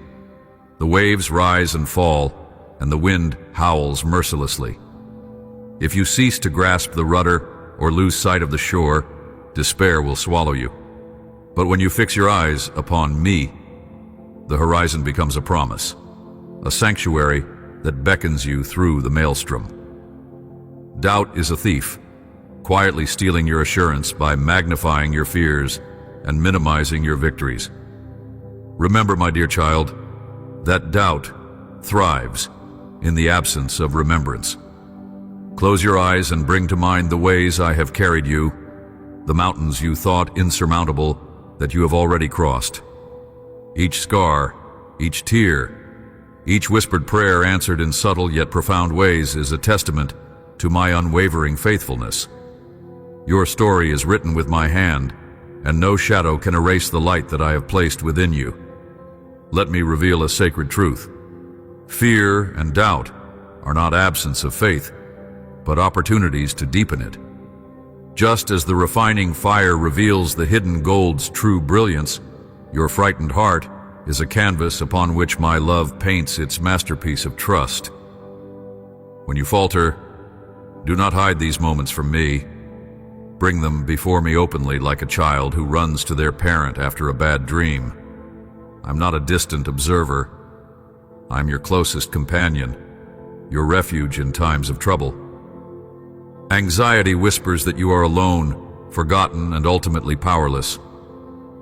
Speaker 1: The waves rise and fall, and the wind howls mercilessly. If you cease to grasp the rudder or lose sight of the shore, despair will swallow you. But when you fix your eyes upon me, the horizon becomes a promise, a sanctuary that beckons you through the maelstrom. Doubt is a thief, quietly stealing your assurance by magnifying your fears and minimizing your victories. Remember, my dear child, that doubt thrives in the absence of remembrance. Close your eyes and bring to mind the ways I have carried you, the mountains you thought insurmountable that you have already crossed. Each scar, each tear, each whispered prayer answered in subtle yet profound ways is a testament to my unwavering faithfulness. Your story is written with my hand, and no shadow can erase the light that I have placed within you. Let me reveal a sacred truth. Fear and doubt are not absence of faith, but opportunities to deepen it. Just as the refining fire reveals the hidden gold's true brilliance, your frightened heart is a canvas upon which my love paints its masterpiece of trust. When you falter, do not hide these moments from me. Bring them before me openly like a child who runs to their parent after a bad dream. I'm not a distant observer. I'm your closest companion, your refuge in times of trouble. Anxiety whispers that you are alone, forgotten, and ultimately powerless.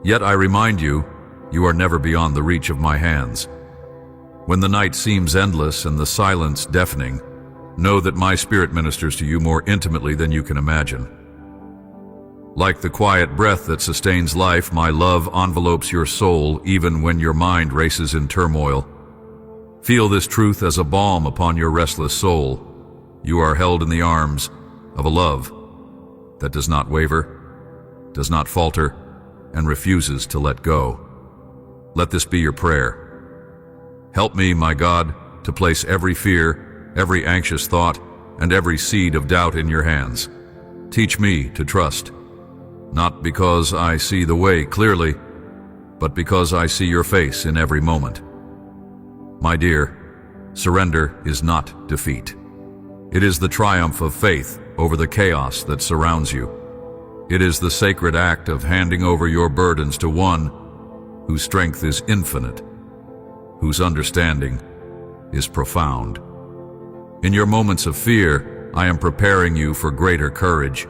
Speaker 1: Yet I remind you, you are never beyond the reach of my hands. When the night seems endless and the silence deafening, know that my spirit ministers to you more intimately than you can imagine. Like the quiet breath that sustains life, my love envelopes your soul even when your mind races in turmoil. Feel this truth as a balm upon your restless soul. You are held in the arms of a love that does not waver, does not falter, and refuses to let go. Let this be your prayer. Help me, my God, to place every fear, every anxious thought, and every seed of doubt in your hands. Teach me to trust, not because I see the way clearly, but because I see your face in every moment. My dear, surrender is not defeat. It is the triumph of faith over the chaos that surrounds you. It is the sacred act of handing over your burdens to one whose strength is infinite, whose understanding is profound. In your moments of fear, I am preparing you for greater courage.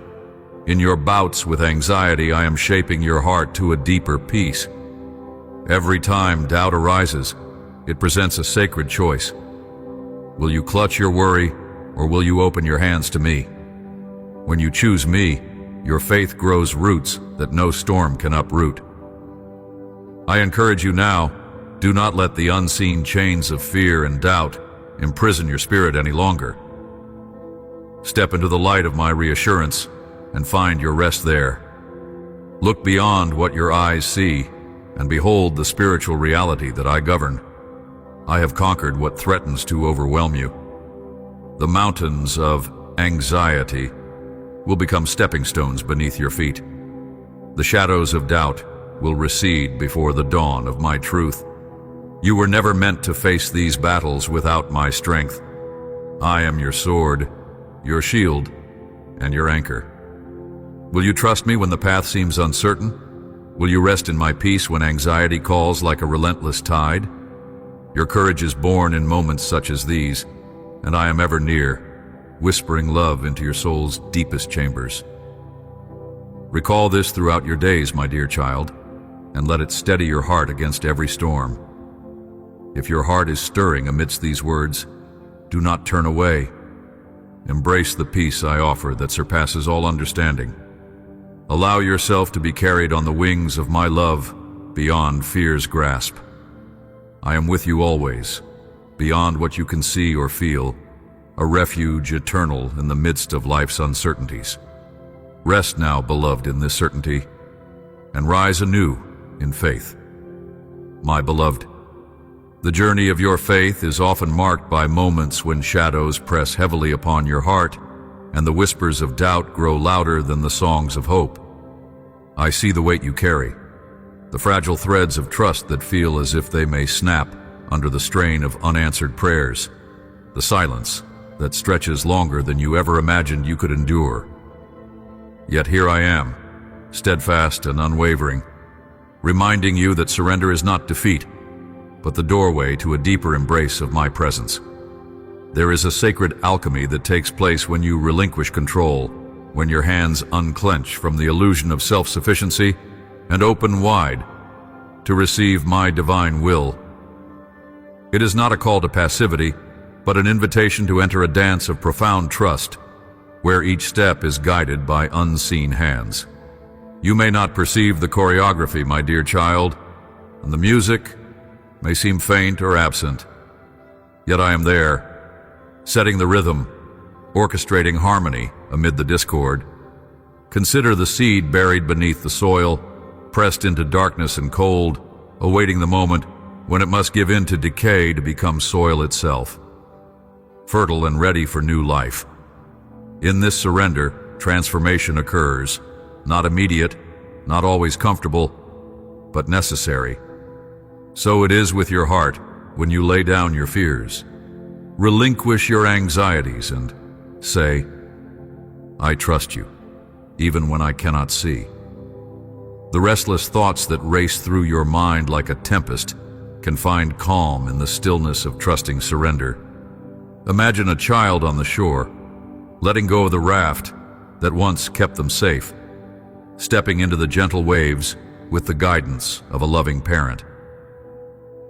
Speaker 1: In your bouts with anxiety, I am shaping your heart to a deeper peace. Every time doubt arises, it presents a sacred choice. Will you clutch your worry, or will you open your hands to me? When you choose me, your faith grows roots that no storm can uproot. I encourage you now, do not let the unseen chains of fear and doubt imprison your spirit any longer. Step into the light of my reassurance and find your rest there. Look beyond what your eyes see and behold the spiritual reality that I govern. I have conquered what threatens to overwhelm you. The mountains of anxiety will become stepping stones beneath your feet. The shadows of doubt will recede before the dawn of my truth. You were never meant to face these battles without my strength. I am your sword, your shield, and your anchor. Will you trust me when the path seems uncertain? Will you rest in my peace when anxiety calls like a relentless tide? Your courage is born in moments such as these, and I am ever near, whispering love into your soul's deepest chambers. Recall this throughout your days, my dear child, and let it steady your heart against every storm. If your heart is stirring amidst these words, do not turn away. Embrace the peace I offer that surpasses all understanding. Allow yourself to be carried on the wings of my love beyond fear's grasp. I am with you always, beyond what you can see or feel, a refuge eternal in the midst of life's uncertainties. Rest now, beloved, in this certainty, and rise anew in faith. My beloved, the journey of your faith is often marked by moments when shadows press heavily upon your heart and the whispers of doubt grow louder than the songs of hope. I see the weight you carry, the fragile threads of trust that feel as if they may snap under the strain of unanswered prayers, the silence that stretches longer than you ever imagined you could endure. Yet here I am, steadfast and unwavering, reminding you that surrender is not defeat, but the doorway to a deeper embrace of my presence. There is a sacred alchemy that takes place when you relinquish control, when your hands unclench from the illusion of self-sufficiency and open wide to receive my divine will. It is not a call to passivity, but an invitation to enter a dance of profound trust, where each step is guided by unseen hands. You may not perceive the choreography, my dear child, and the music may seem faint or absent, yet I am there, setting the rhythm, orchestrating harmony amid the discord. Consider the seed buried beneath the soil, pressed into darkness and cold, awaiting the moment when it must give in to decay to become soil itself, fertile and ready for new life. In this surrender, transformation occurs, not immediate, not always comfortable, but necessary. So it is with your heart when you lay down your fears. Relinquish your anxieties and say, I trust you, even when I cannot see. The restless thoughts that race through your mind like a tempest can find calm in the stillness of trusting surrender. Imagine a child on the shore, letting go of the raft that once kept them safe, stepping into the gentle waves with the guidance of a loving parent.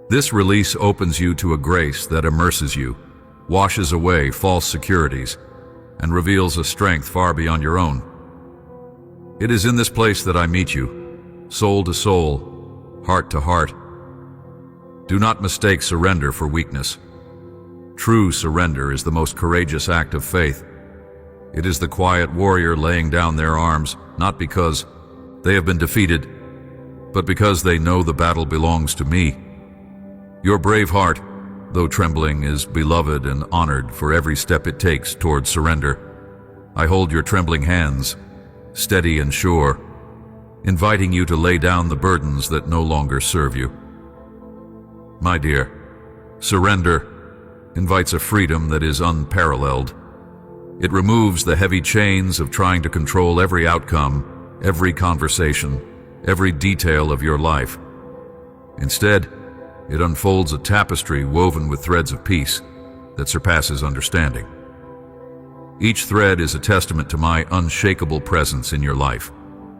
Speaker 1: This release opens you to a grace that immerses you, washes away false securities, and reveals a strength far beyond your own. It is in this place that I meet you, soul to soul, heart to heart. Do not mistake surrender for weakness. True surrender is the most courageous act of faith. It is the quiet warrior laying down their arms, not because they have been defeated, but because they know the battle belongs to me. Your brave heart, though trembling, is beloved and honored for every step it takes toward surrender. I hold your trembling hands, steady and sure, inviting you to lay down the burdens that no longer serve you. My dear, surrender invites a freedom that is unparalleled. It removes the heavy chains of trying to control every outcome, every conversation, every detail of your life. Instead, it unfolds a tapestry woven with threads of peace that surpasses understanding. Each thread is a testament to my unshakable presence in your life,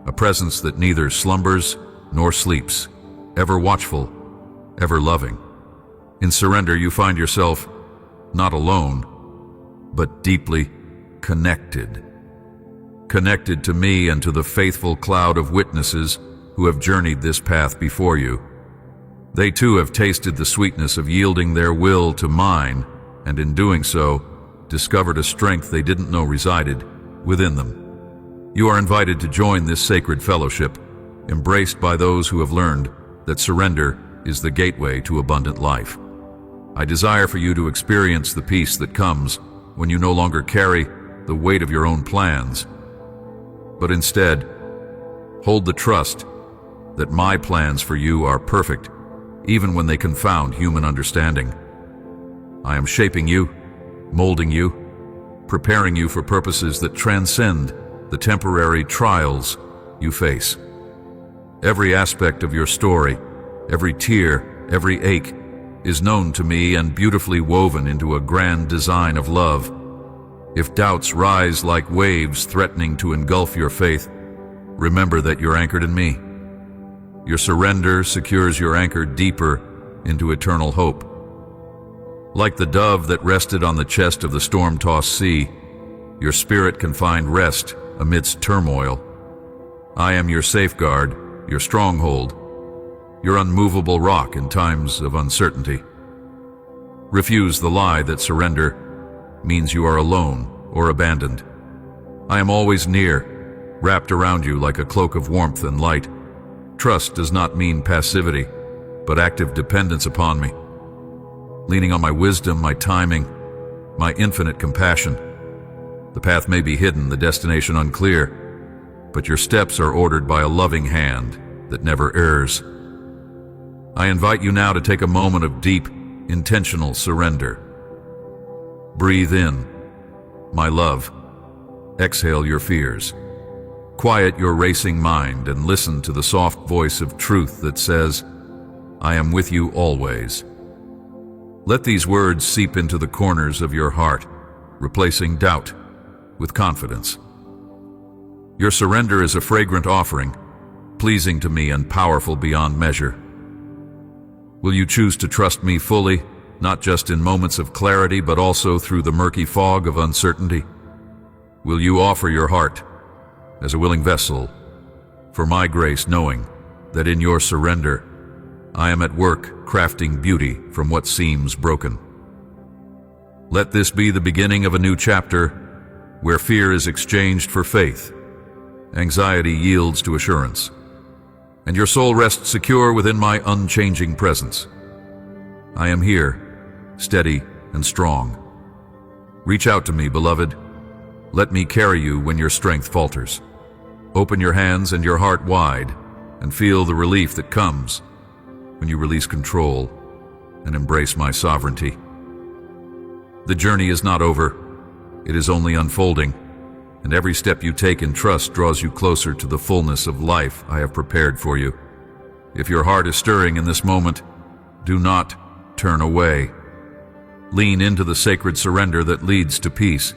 Speaker 1: a presence that neither slumbers nor sleeps, ever watchful, ever loving. In surrender, you find yourself not alone, but deeply connected. Connected to me and to the faithful cloud of witnesses who have journeyed this path before you. They too have tasted the sweetness of yielding their will to mine, and in doing so, discovered a strength they didn't know resided within them. You are invited to join this sacred fellowship, embraced by those who have learned that surrender is the gateway to abundant life. I desire for you to experience the peace that comes when you no longer carry the weight of your own plans, but instead hold the trust that my plans for you are perfect, even when they confound human understanding. I am shaping you, molding you, preparing you for purposes that transcend the temporary trials you face. Every aspect of your story, every tear, every ache, is known to me and beautifully woven into a grand design of love. If doubts rise like waves threatening to engulf your faith, remember that you're anchored in me. Your surrender secures your anchor deeper into eternal hope. Like the dove that rested on the chest of the storm-tossed sea, your spirit can find rest amidst turmoil. I am your safeguard, your stronghold, your unmovable rock in times of uncertainty. Refuse the lie that surrender means you are alone or abandoned. I am always near, wrapped around you like a cloak of warmth and light. Trust does not mean passivity, but active dependence upon me. Leaning on my wisdom, my timing, my infinite compassion. The path may be hidden, the destination unclear, but your steps are ordered by a loving hand that never errs. I invite you now to take a moment of deep, intentional surrender. Breathe in, my love. Exhale your fears. Quiet your racing mind and listen to the soft voice of truth that says, I am with you always. Let these words seep into the corners of your heart, replacing doubt with confidence. Your surrender is a fragrant offering, pleasing to me and powerful beyond measure. Will you choose to trust me fully, not just in moments of clarity, but also through the murky fog of uncertainty? Will you offer your heart as a willing vessel for my grace, knowing that in your surrender, I am at work crafting beauty from what seems broken? Let this be the beginning of a new chapter where fear is exchanged for faith, anxiety yields to assurance, and your soul rests secure within my unchanging presence. I am here, steady and strong. Reach out to me, beloved. Let me carry you when your strength falters. Open your hands and your heart wide and feel the relief that comes when you release control and embrace my sovereignty. The journey is not over. It is only unfolding, and every step you take in trust draws you closer to the fullness of life I have prepared for you. If your heart is stirring in this moment, do not turn away. Lean into the sacred surrender that leads to peace.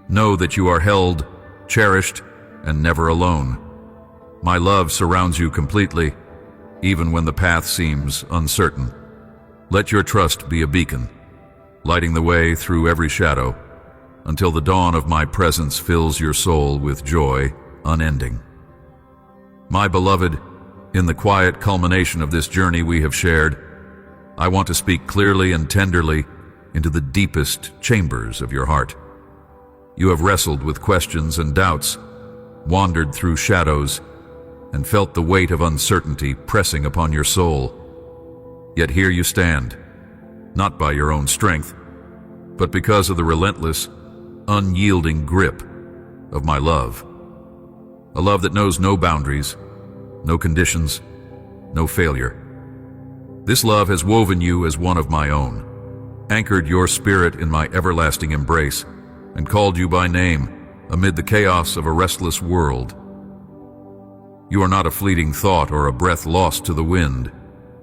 Speaker 1: Know that you are held, cherished, and never alone. My love surrounds you completely, even when the path seems uncertain. Let your trust be a beacon, lighting the way through every shadow, until the dawn of my presence fills your soul with joy unending. My beloved, in the quiet culmination of this journey we have shared, I want to speak clearly and tenderly into the deepest chambers of your heart. You have wrestled with questions and doubts, wandered through shadows, and felt the weight of uncertainty pressing upon your soul. Yet here you stand, not by your own strength, but because of the relentless, unyielding grip of my love. A love that knows no boundaries, no conditions, no failure. This love has woven you as one of my own, anchored your spirit in my everlasting embrace, and called you by name amid the chaos of a restless world. You are not a fleeting thought or a breath lost to the wind.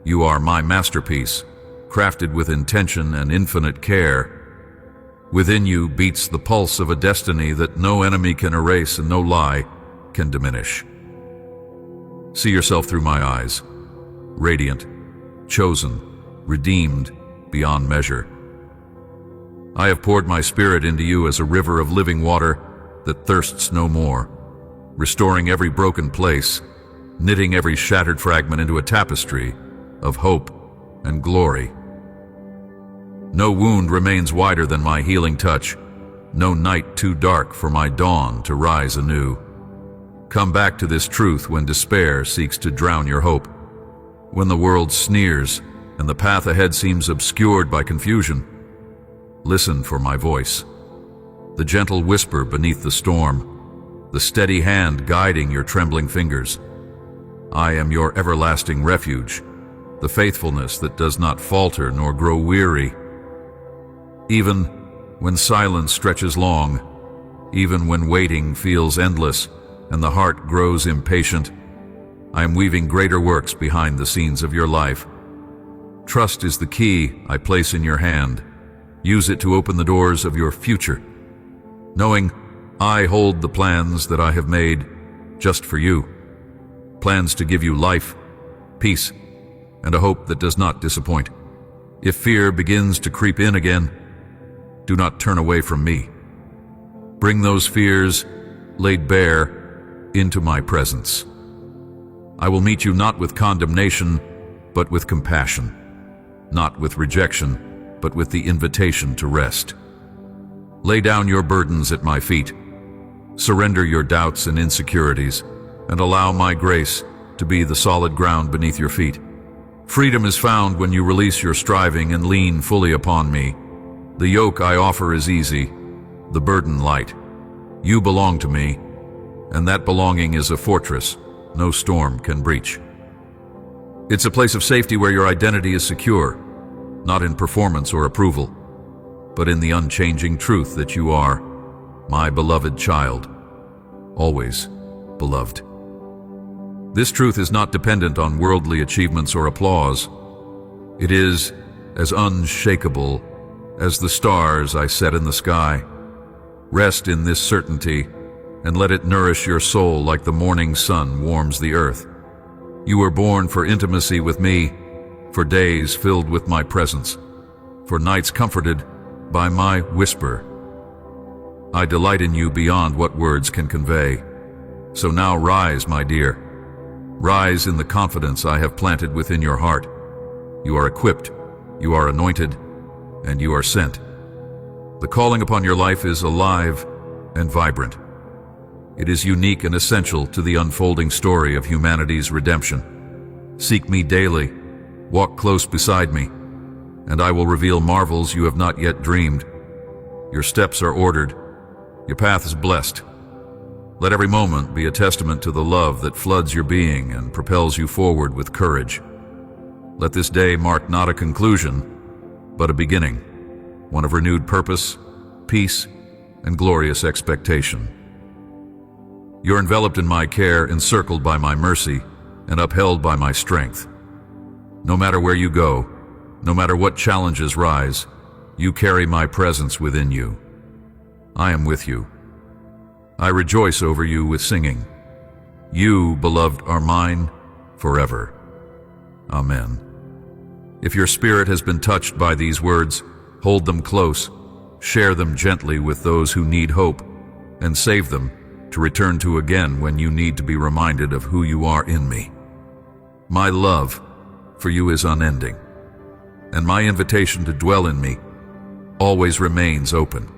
Speaker 1: You are my masterpiece, crafted with intention and infinite care. Within you beats the pulse of a destiny that no enemy can erase and no lie can diminish. See yourself through my eyes, radiant, chosen, redeemed beyond measure. I have poured my spirit into you as a river of living water that thirsts no more, restoring every broken place, knitting every shattered fragment into a tapestry of hope and glory. No wound remains wider than my healing touch, no night too dark for my dawn to rise anew. Come back to this truth when despair seeks to drown your hope, when the world sneers and the path ahead seems obscured by confusion. Listen for my voice, the gentle whisper beneath the storm, the steady hand guiding your trembling fingers. I am your everlasting refuge, the faithfulness that does not falter nor grow weary. Even when silence stretches long, even when waiting feels endless and the heart grows impatient, I am weaving greater works behind the scenes of your life. Trust is the key I place in your hand. Use it to open the doors of your future, knowing I hold the plans that I have made just for you. Plans to give you life, peace, and a hope that does not disappoint. If fear begins to creep in again, do not turn away from me. Bring those fears, laid bare, into my presence. I will meet you not with condemnation, but with compassion, not with rejection, but with the invitation to rest. Lay down your burdens at my feet. Surrender your doubts and insecurities, and allow my grace to be the solid ground beneath your feet. Freedom is found when you release your striving and lean fully upon me. The yoke I offer is easy, the burden light. You belong to me, and that belonging is a fortress no storm can breach. It's a place of safety where your identity is secure, not in performance or approval, but in the unchanging truth that you are my beloved child, always beloved. This truth is not dependent on worldly achievements or applause. It is as unshakable as the stars I set in the sky. Rest in this certainty and let it nourish your soul like the morning sun warms the earth. You were born for intimacy with me, for days filled with my presence, for nights comforted by my whisper. I delight in you beyond what words can convey. So now rise, my dear. Rise in the confidence I have planted within your heart. You are equipped, you are anointed, and you are sent. The calling upon your life is alive and vibrant. It is unique and essential to the unfolding story of humanity's redemption. Seek me daily, walk close beside me, and I will reveal marvels you have not yet dreamed. Your steps are ordered, your path is blessed. Let every moment be a testament to the love that floods your being and propels you forward with courage. Let this day mark not a conclusion, but a beginning, one of renewed purpose, peace, and glorious expectation. You're enveloped in my care, encircled by my mercy, and upheld by my strength. No matter where you go, no matter what challenges rise, you carry my presence within you. I am with you. I rejoice over you with singing. You, beloved, are mine forever. Amen. If your spirit has been touched by these words, hold them close, share them gently with those who need hope, and save them to return to again when you need to be reminded of who you are in me. My love for you is unending, and my invitation to dwell in me always remains open.